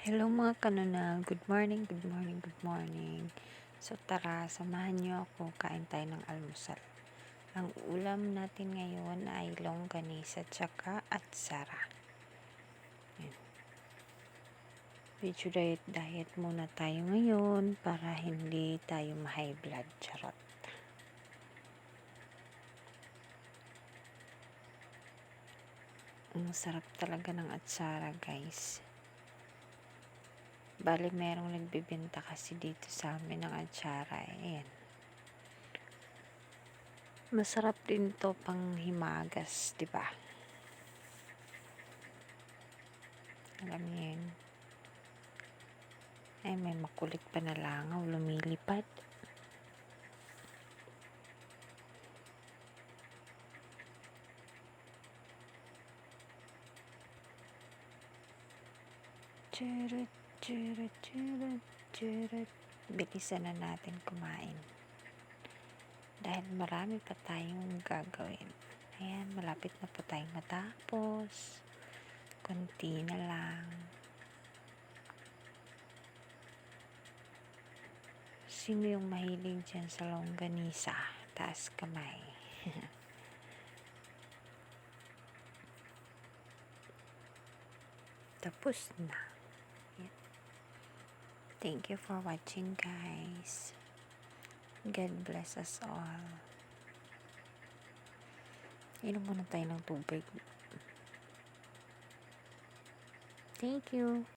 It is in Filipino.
Hello mga kanunal, good morning, good morning, good morning. So tara, samahan niyo ako, kain tayo ng almusal. Ang ulam natin ngayon ay longganisa tsaka atsara. Yan. Medyo diet muna tayo ngayon para hindi tayo ma-high blood, charot. Ang sarap talaga ng atsara guys. Bali, merong nagbibenta kasi dito sa amin ng atsara. Ayan. Masarap din to pang himagas, di ba? Alam niyo yun. Ay, may makulit pa na langaw, lumilipad. Churut, churut, churut, churut. Bilisan na natin kumain. Dahil marami pa tayong gagawin. Ayan, malapit na po tayong matapos. Konti na lang. Sino yung mahilig dyan sa longganisa? Taas kamay. Tapos na. Yan. Thank you for watching guys. God bless us all. Inom muna tayo ng tubig. Thank you.